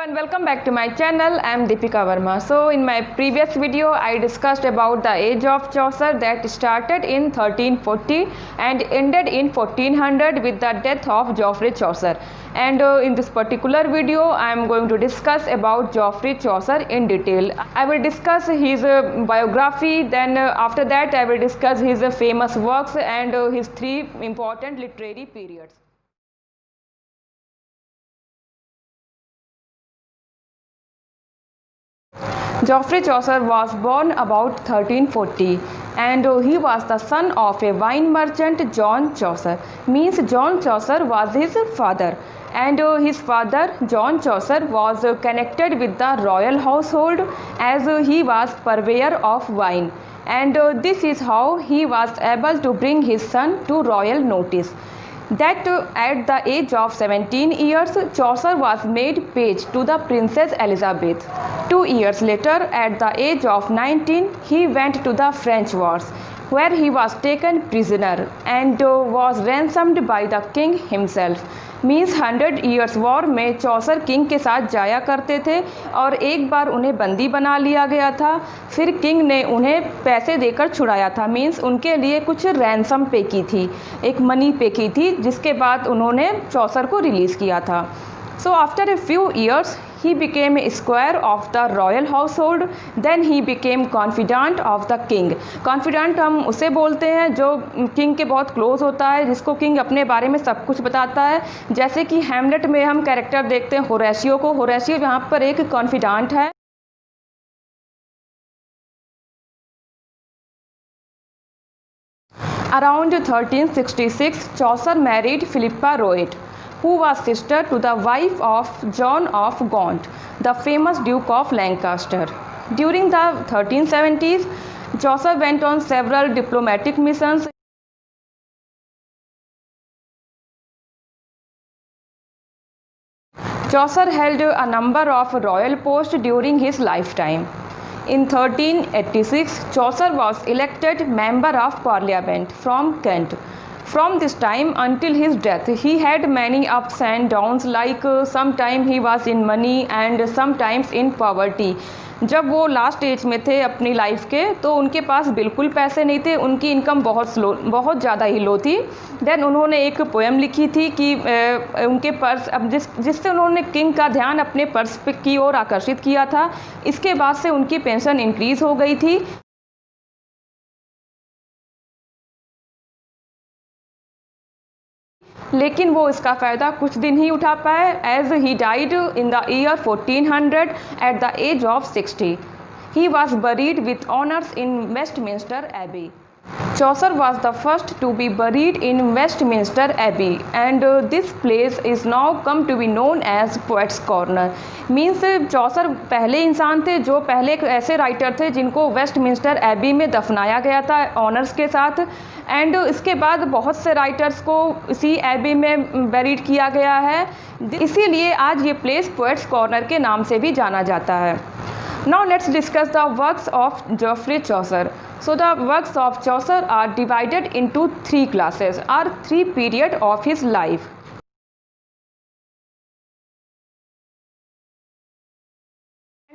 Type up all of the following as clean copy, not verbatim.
and welcome back to my channel. I am Deepika Verma. So in my previous video I discussed about the age of Chaucer that started in 1340 and ended in 1400 with the death of Geoffrey Chaucer. And in this particular video I am going to discuss about Geoffrey Chaucer in detail. I will discuss his biography, then after that I will discuss his famous works and his three important literary periods. Geoffrey Chaucer was born about 1340 and he was the son of a wine merchant, John Chaucer. Means John Chaucer was his father, and his father John Chaucer was connected with the royal household as he was purveyor of wine, and this is how he was able to bring his son to royal notice. That at the age of 17 years, Chaucer was made page to the Princess Elizabeth. 2 years later, at the age of 19, he went to the French wars, where he was taken prisoner and was ransomed by the king himself. Means 100 years war में चौसर king के साथ जाया करते थे और एक बार उन्हें बंदी बना लिया गया था, फिर किंग ने उन्हें पैसे देकर छुड़ाया था। मीन्स उनके लिए कुछ रैंसम पे की थी, एक मनी पे की थी, जिसके बाद उन्होंने चौसर को रिलीज़ किया था। So after a few years he became a squire of the royal household, then he became confidant of the king. confidant हम उसे बोलते हैं जो किंग के बहुत क्लोज होता है, जिसको किंग अपने बारे में सब कुछ बताता है। जैसे कि हैमलेट में हम कैरेक्टर देखते हैं होरेशियो को, होरेशियो यहाँ पर एक कॉन्फिडेंट है। Around 1366, Chaucer married Philippa Roet, who was sister to the wife of John of Gaunt, the famous Duke of Lancaster. During the 1370s, Chaucer went on several diplomatic missions. Chaucer held a number of royal posts during his lifetime. In 1386, Chaucer was elected Member of Parliament from Kent. From this time until his death, he had many ups and downs, like sometime he was in money and sometimes in poverty. जब वो last as में थे अपनी life के, तो उनके पास बिल्कुल पैसे नहीं थे, उनकी इनकम बहुत ज़्यादा ही लो थी। देन उन्होंने एक पोएम लिखी थी कि उनके पर्स, अब जिससे उन्होंने किंग का ध्यान अपने पर्स की ओर आकर्षित किया था। इसके बाद से उनकी पेंशन इंक्रीज़ हो गई थी। लेकिन वो इसका फ़ायदा कुछ दिन ही उठा पाए, as he died in the year 1400 at the age of 60. He was buried with honors in Westminster Abbey. Chaucer was the first to be buried in Westminster Abbey, and this place is now come to be known as Poets Corner. Means Chaucer पहले इंसान थे जो पहले एक ऐसे writer थे जिनको Westminster AB में दफनाया गया था ऑनर्स के साथ, एंड इसके बाद बहुत से राइटर्स को इसी एबी में बेरीड किया गया है, इसीलिए आज ये प्लेस पोएट्स कॉर्नर के नाम से भी जाना जाता है। Now let's discuss the works of Geoffrey Chaucer. So the works of Chaucer are divided into three classes, or three periods of his life.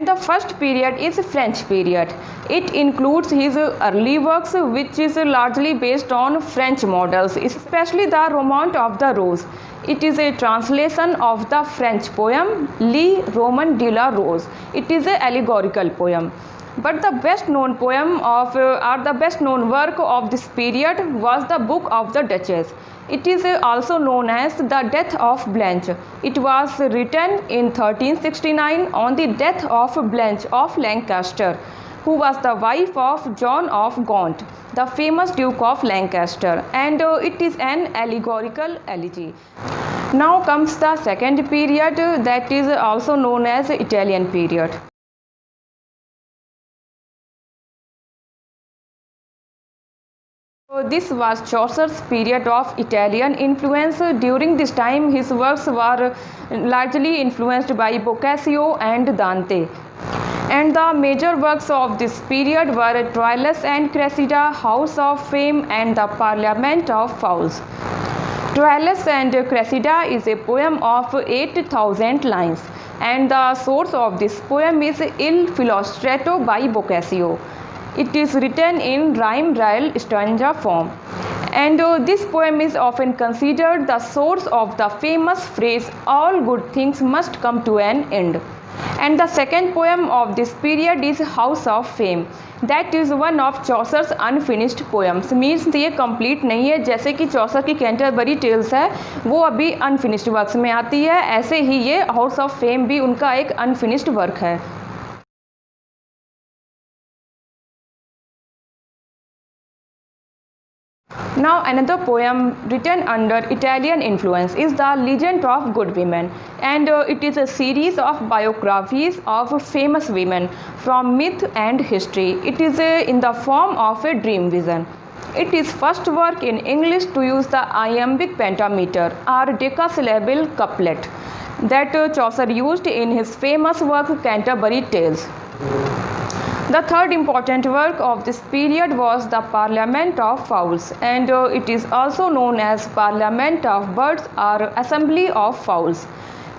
The first period is French period. It includes his early works, which is largely based on French models, especially the Roman of the Rose. It is a translation of the French poem Le Roman de la Rose. It is an allegorical poem. But the best known poem of or the best known work of this period was the Book of the Duchess. It is also known as the Death of Blanche. It was written in 1369 on the death of Blanche of Lancaster, who was the wife of John of Gaunt, the famous Duke of Lancaster, and it is an allegorical elegy. Now comes the second period, that is also known as Italian period. This was Chaucer's period of Italian influence. During this time, his works were largely influenced by Boccaccio and Dante. And the major works of this period were Troilus and Cressida, House of Fame, and the Parliament of Fowls. Troilus and Cressida is a poem of 8,000 lines. and the source of this poem is Il Filostrato by Boccaccio. It is written in rhyme rhyme stanza form, and this poem is often considered the source of the famous phrase all good things must come to an end. And the second poem of this period is House of Fame. That is one of Chaucer's unfinished poems. Means ये complete नहीं है, जैसे कि चौसर की Canterbury tales है वो अभी unfinished works में आती है, ऐसे ही ये हाउस ऑफ फेम भी उनका एक अनफिनिश्ड वर्क है. Now another poem written under Italian influence is The Legend of Good Women, and it is a series of biographies of famous women from myth and history. It is in the form of a dream vision. It is first work in English to use the iambic pentameter or decasyllable couplet that Chaucer used in his famous work Canterbury Tales. The third important work of this period was the Parliament of Fowls, and it is also known as Parliament of Birds or Assembly of Fowls.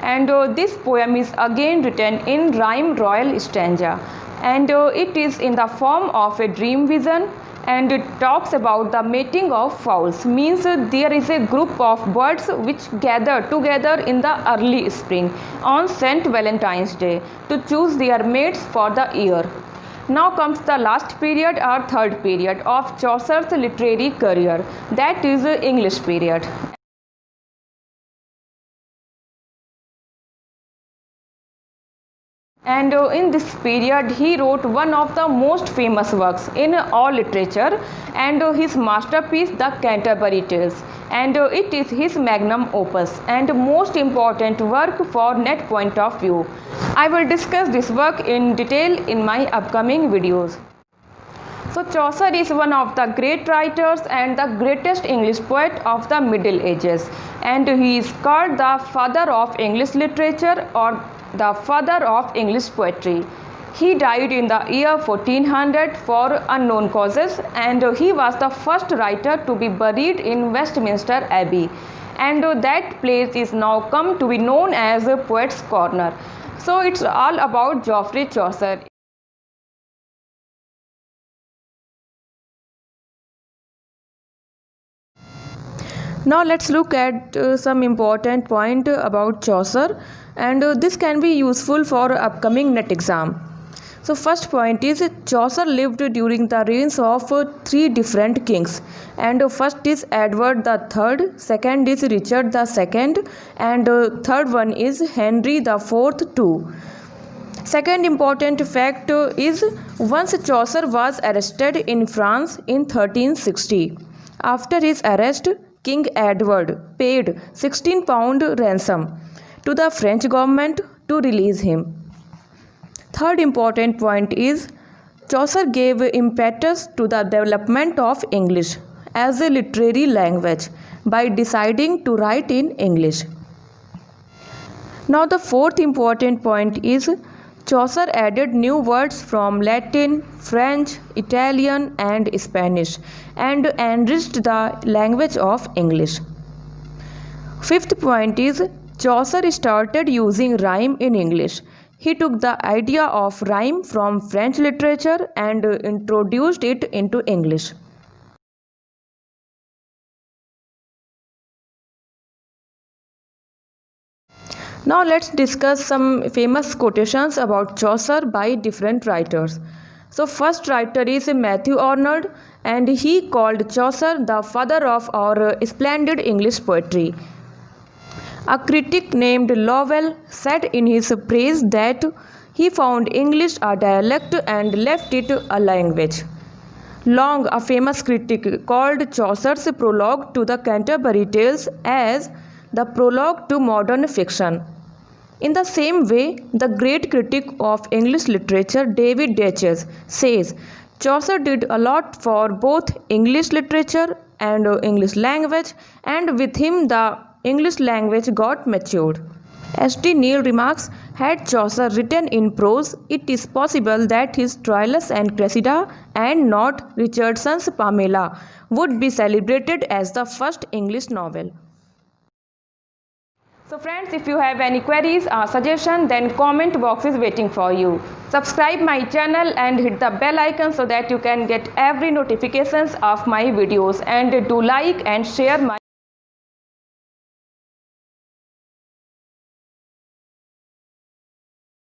And this poem is again written in rhyme royal stanza, and it is in the form of a dream vision, and it talks about the mating of fowls. Means there is a group of birds which gather together in the early spring on St. Valentine's Day to choose their mates for the year. Now comes the last period or third period of Chaucer's literary career, that is English period. And in this period he wrote one of the most famous works in all literature, and his masterpiece The Canterbury Tales, and it is his magnum opus and most important work for net point of view. I will discuss this work in detail in my upcoming videos. So Chaucer is one of the great writers and the greatest English poet of the Middle Ages, and he is called the father of English literature or the father of English poetry. He died in the year 1400 for unknown causes, and he was the first writer to be buried in Westminster Abbey, and that place is now come to be known as Poets' Corner. So it's all about Geoffrey Chaucer. Now let's look at some important point about Chaucer, and this can be useful for upcoming net exam. So first point is Chaucer lived during the reigns of three different kings, and first is Edward the Third, second is Richard the Second, and third one is Henry the Fourth too. Second important fact is once Chaucer was arrested in France in 1360. After his arrest, King Edward paid £16 ransom to the French government to release him. Third important point is Chaucer gave impetus to the development of English as a literary language by deciding to write in English. Now the fourth important point is Chaucer added new words from Latin, French, Italian and Spanish and enriched the language of English. Fifth point is Chaucer started using rhyme in English. He took the idea of rhyme from French literature and introduced it into English. Now let's discuss some famous quotations about Chaucer by different writers. So first writer is Matthew Arnold, and he called Chaucer the father of our splendid English poetry. A critic named Lowell said in his praise that he found English a dialect and left it a language. Long, a famous critic, called Chaucer's prologue to the Canterbury Tales as the prologue to modern fiction. In the same way, the great critic of English literature, David Duchess, says Chaucer did a lot for both English literature and English language, and with him the English language got matured. S.T. Neal remarks, had Chaucer written in prose, it is possible that his Troilus and Cressida and not Richardson's Pamela would be celebrated as the first English novel. So friends, if you have any queries or suggestion, then comment box is waiting for you. Subscribe my channel and hit the bell icon so that you can get every notifications of my videos, and do like and share my